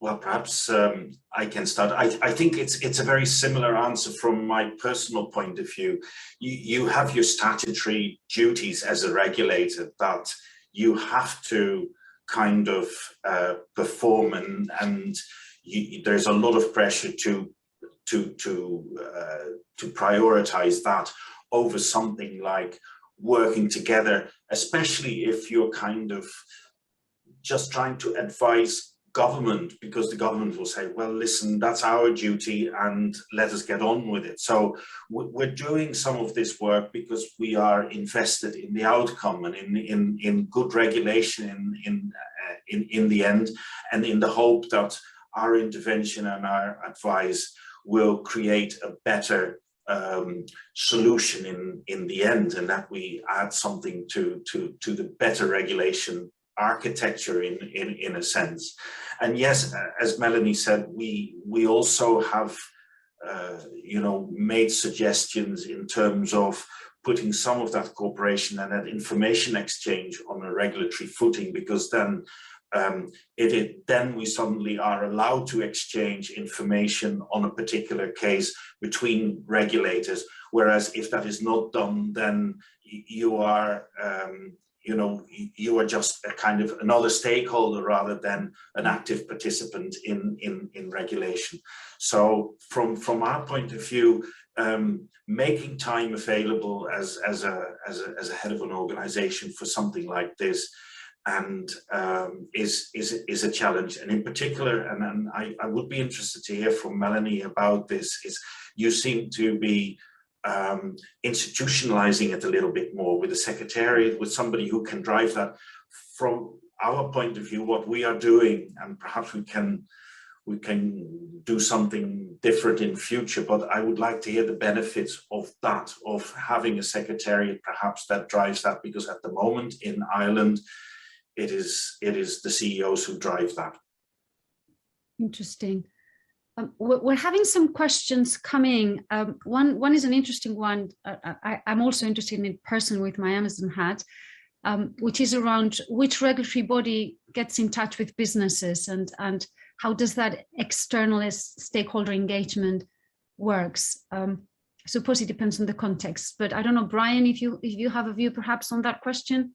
Well, perhaps I can start. I think it's a very similar answer from my personal point of view. You have your statutory duties as a regulator that you have to kind of perform, and there's a lot of pressure to prioritize that over something like working together, especially if you're kind of just trying to advise government, because the government will say, well, listen, that's our duty and let us get on with it. So we're doing some of this work because we are invested in the outcome and in good regulation in the end, and in the hope that our intervention and our advice will create a better solution in the end, and that we add something to the better regulation architecture in a sense. And yes, as Melanie said, we also have made suggestions in terms of putting some of that cooperation and that information exchange on a regulatory footing, because then then we suddenly are allowed to exchange information on a particular case between regulators, whereas if that is not done, then you are you are just a kind of another stakeholder rather than an active participant in regulation. So from our point of view, making time available as a head of an organization for something like this and is a challenge. And in particular, and I would be interested to hear from Melanie about this, is you seem to be institutionalizing it a little bit more with the secretariat, with somebody who can drive that. From our point of view, what we are doing, and perhaps we can do something different in future, but I would like to hear the benefits of that, of having a secretariat perhaps that drives that, because at the moment in Ireland, it is the CEOs who drive that. Interesting. We're having some questions coming. One is an interesting one. I'm also interested in it personally with my Amazon hat, which is around which regulatory body gets in touch with businesses and how does that externalist stakeholder engagement works. I suppose it depends on the context, but I don't know, Brian, if you have a view perhaps on that question.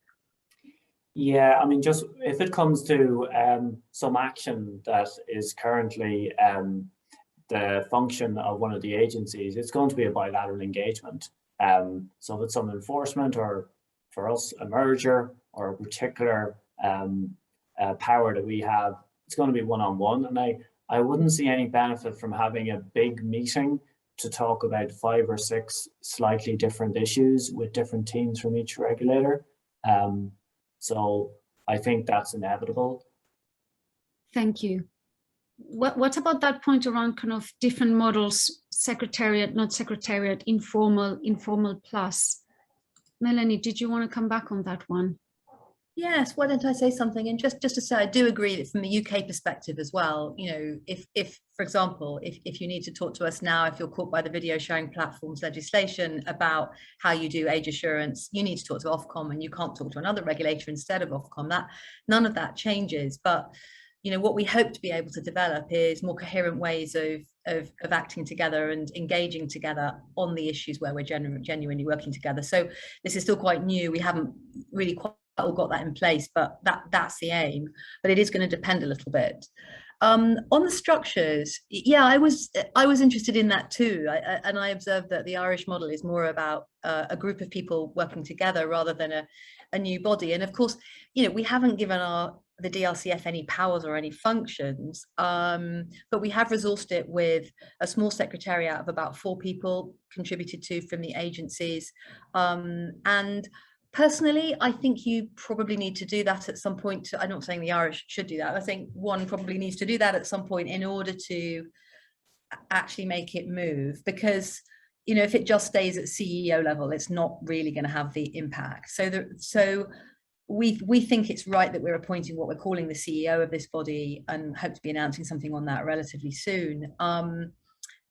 Yeah, I mean, just if it comes to some action that is currently the function of one of the agencies, it's going to be a bilateral engagement. So if it's some enforcement, or for us, a merger, or a particular power that we have, it's going to be one-on-one. And I wouldn't see any benefit from having a big meeting to talk about 5 or 6 slightly different issues with different teams from each regulator. So I think that's inevitable. Thank you. What about that point around kind of different models, secretariat, not secretariat, informal plus? Melanie, did you want to come back on that one? Yes, why don't I say something? And just to say, I do agree that from a UK perspective as well, you know, if for example, if you need to talk to us now, if you're caught by the video sharing platforms legislation about how you do age assurance, you need to talk to Ofcom, and you can't talk to another regulator instead of Ofcom. That none of that changes. But you know, what we hope to be able to develop is more coherent ways of acting together and engaging together on the issues where we're genuinely working together. So this is still quite new. We haven't really quite all got that in place, but that's the aim. But it is going to depend a little bit. On the structures, yeah, I was interested in that too, and I observed that the Irish model is more about a group of people working together rather than a new body. And of course, you know, we haven't given the DRCF any powers or any functions, but we have resourced it with a small secretariat of about 4 people contributed to from the agencies, and personally, I think you probably need to do that at some point. I'm not saying the Irish should do that. I think one probably needs to do that at some point in order to actually make it move, because, you know, if it just stays at CEO level, it's not really going to have the impact. So we think it's right that we're appointing what we're calling the CEO of this body, and hope to be announcing something on that relatively soon.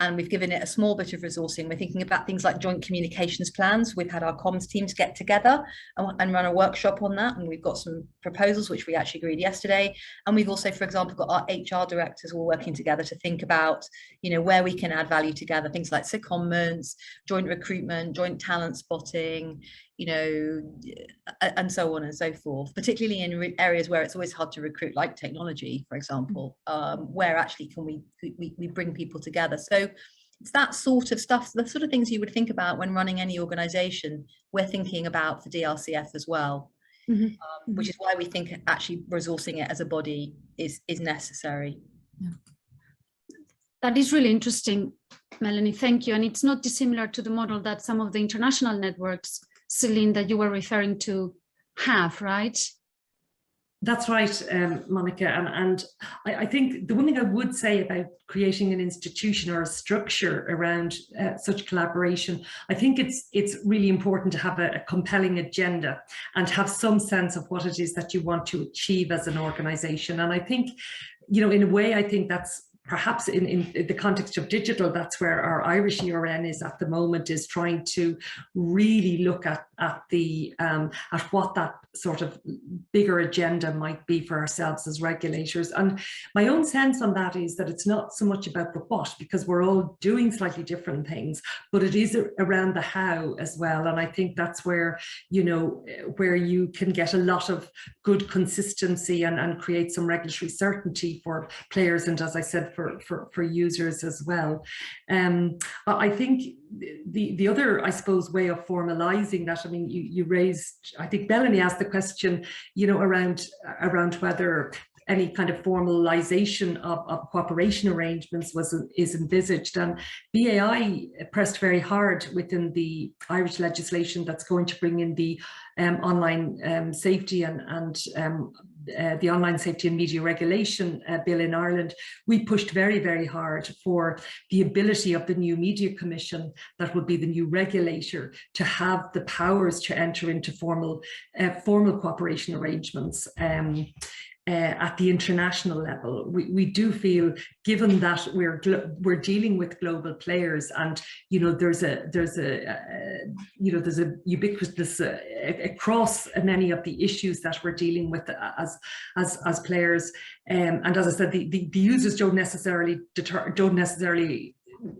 And we've given it a small bit of resourcing. We're thinking about things like joint communications plans. We've had our comms teams get together and run a workshop on that. And we've got some proposals, which we actually agreed yesterday. And we've also, for example, got our HR directors all working together to think about, you know, where we can add value together. Things like secondments, joint recruitment, joint talent spotting, you know, and so on and so forth, particularly in areas where it's always hard to recruit, like technology, for example, where actually can we bring people together. So it's that sort of stuff, the sort of things you would think about when running any organization, we're thinking about for DRCF as well, which is why we think actually resourcing it as a body is necessary. Yeah. That is really interesting, Melanie, thank you. And it's not dissimilar to the model that some of the international networks, Celine, that you were referring to have, right? That's right, Monica. And I think the one thing I would say about creating an institution or a structure around such collaboration, I think it's really important to have a compelling agenda and have some sense of what it is that you want to achieve as an organization. And I think, you know, in a way, I think that's perhaps in the context of digital, that's where our Irish ERN is at the moment, is trying to really look at what that sort of bigger agenda might be for ourselves as regulators. And my own sense on that is that it's not so much about the what, because we're all doing slightly different things, but it is around the how as well. And I think that's where, you know, where you can get a lot of good consistency and create some regulatory certainty for players, and as I said, for users as well. I think the other, I suppose, way of formalizing that, I mean, you raised, I think Melanie asked the question, you know, around whether any kind of formalization of cooperation arrangements is envisaged. And BAI pressed very hard within the Irish legislation that's going to bring in the online safety and the Online Safety and Media Regulation Bill in Ireland. We pushed very, very hard for the ability of the new Media Commission, that would be the new regulator, to have the powers to enter into formal cooperation arrangements at the international level. We do feel, given that we're dealing with global players, and you know there's a ubiquitous across many of the issues that we're dealing with as players, and as I said, the users don't necessarily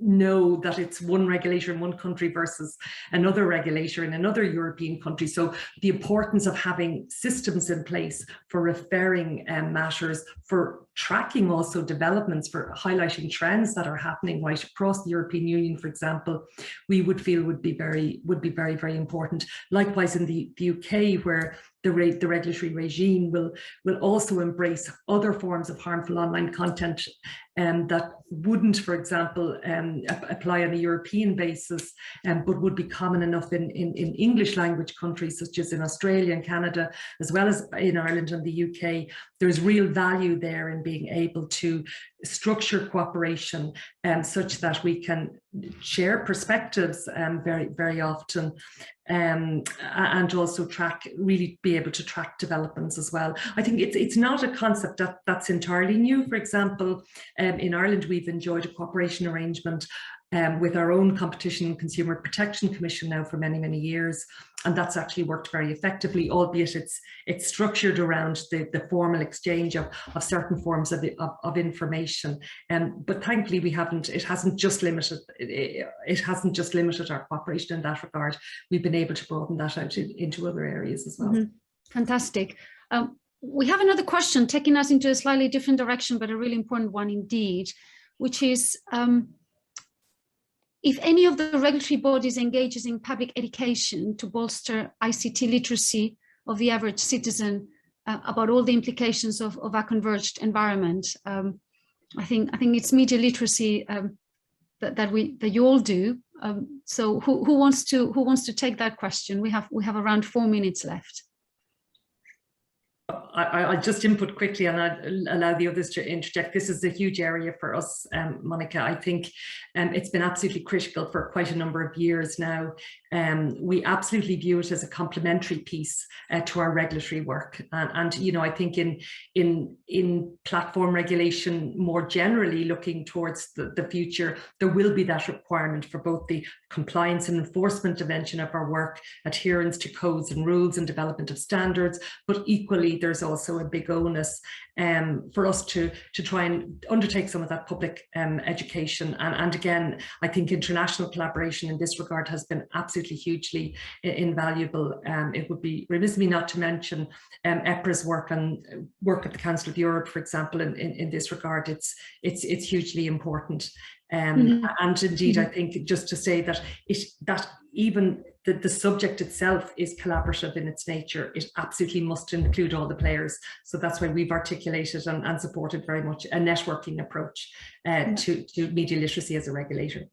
know that it's one regulator in one country versus another regulator in another European country. So the importance of having systems in place for referring matters, for tracking also developments, for highlighting trends that are happening right across the European Union, for example, we would feel would be very, very important. Likewise in the UK, where the regulatory regime will also embrace other forms of harmful online content that wouldn't, for example, apply on a European basis, but would be common enough in English language countries such as in Australia and Canada, as well as in Ireland and the UK. There's real value there in being able to structure cooperation such that we can share perspectives very often, and also really be able to track developments as well. I think it's not a concept that's entirely new. For example, in Ireland, we've enjoyed a cooperation arrangement with our own Competition and Consumer Protection Commission now for many years, and that's actually worked very effectively, albeit it's structured around the formal exchange of certain forms of information. But thankfully, it hasn't just limited our cooperation in that regard. We've been able to broaden that out into other areas as well. Fantastic. We have another question taking us into a slightly different direction, but a really important one indeed, which is, if any of the regulatory bodies engages in public education to bolster ICT literacy of the average citizen about all the implications of a converged environment, I think it's media literacy that you all do. So who wants to take that question? We have around 4 minutes left. I'll just input quickly and I'll allow the others to interject. This is a huge area for us, Monica. I think it's been absolutely critical for quite a number of years now. We absolutely view it as a complementary piece to our regulatory work. And you know, I think in platform regulation more generally, looking towards the future, there will be that requirement for both the compliance and enforcement dimension of our work, adherence to codes and rules and development of standards, but equally there's also a big onus for us to try and undertake some of that public education. And again, I think international collaboration in this regard has been absolutely hugely invaluable. It would be remiss of me not to mention EPRA's work and work at the Council of Europe, for example, in this regard. It's hugely important. And indeed, I think just to say that even the subject itself is collaborative in its nature, it absolutely must include all the players. So that's why we've articulated and supported very much a networking approach to media literacy as a regulator.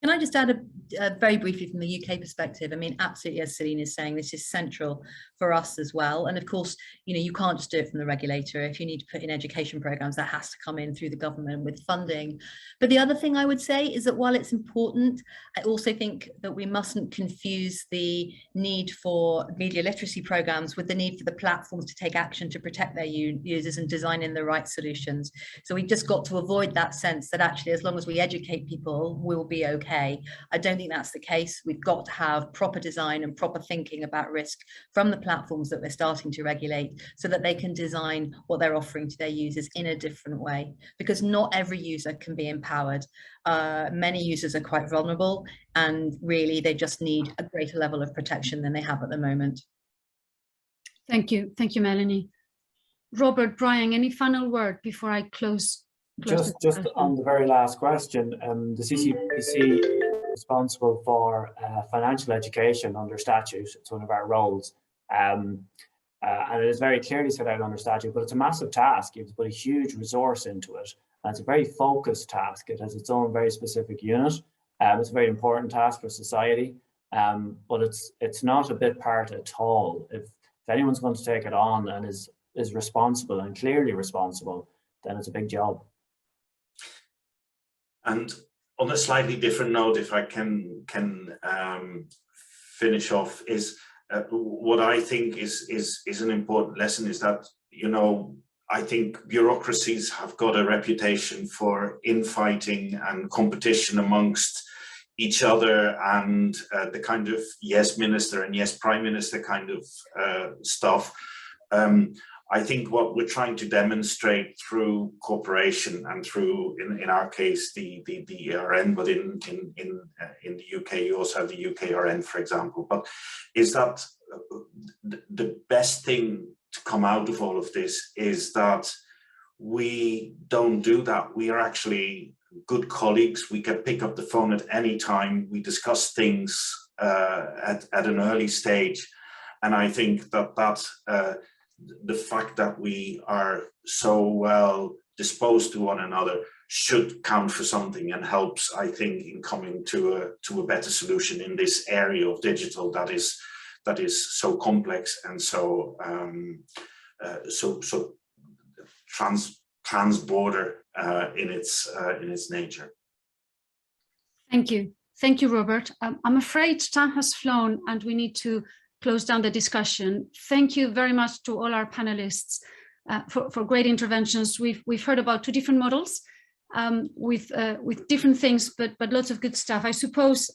Can I just add very briefly from the UK perspective? I mean, absolutely, as Celine is saying, this is central for us as well. And of course, you know, you can't just do it from the regulator. If you need to put in education programs, that has to come in through the government with funding. But the other thing I would say is that while it's important, I also think that we mustn't confuse the need for media literacy programs with the need for the platforms to take action to protect their users and design in the right solutions. So we've just got to avoid that sense that actually, as long as we educate people, we'll be okay. I don't think that's the case. We've got to have proper design and proper thinking about risk from the platforms that we're starting to regulate, so that they can design what they're offering to their users in a different way, because not every user can be empowered. Many users are quite vulnerable, and really they just need a greater level of protection than they have at the moment. Thank you, Melanie. Robert, Brian, any final word before I close? Just on the very last question, the CCPC is responsible for financial education under statute. It's one of our roles, and it is very clearly set out under statute, but it's a massive task. You have to put a huge resource into it, and it's a very focused task. It has its own very specific unit. It's a very important task for society, but it's not a bit part at all. If anyone's going to take it on and is responsible and clearly responsible, then it's a big job. And on a slightly different note, if I can finish off, is what I think is an important lesson is that, you know, I think bureaucracies have got a reputation for infighting and competition amongst each other, and the kind of yes minister and yes prime minister kind of stuff. I think what we're trying to demonstrate through cooperation and through, in our case, the ERN, but in the UK, you also have the UKRN, for example, but is that the best thing to come out of all of this is that we don't do that. We are actually good colleagues. We can pick up the phone at any time. We discuss things at an early stage. And I think that the fact that we are so well disposed to one another should count for something and helps, I think, in coming to a better solution in this area of digital that is so complex and so trans-border in its nature. Thank you, Robert. I'm afraid time has flown and we need to close down the discussion. Thank you very much to all our panelists for great interventions. We've heard about two different models with different things, but lots of good stuff. I suppose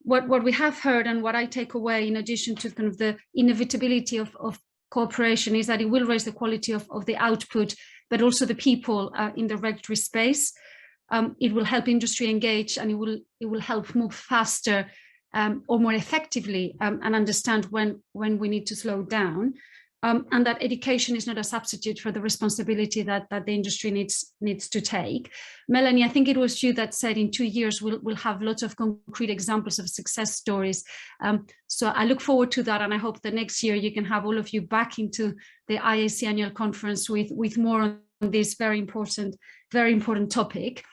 what we have heard and what I take away, in addition to kind of the inevitability of cooperation, is that it will raise the quality of the output, but also the people in the regulatory space. It will help industry engage, and it will help move faster or more effectively and understand when we need to slow down, and that education is not a substitute for the responsibility that the industry needs to take. Melanie, I think it was you that said in 2 years we'll have lots of concrete examples of success stories. So I look forward to that, and I hope the next year you can have all of you back into the IIC annual conference with more on this very important topic.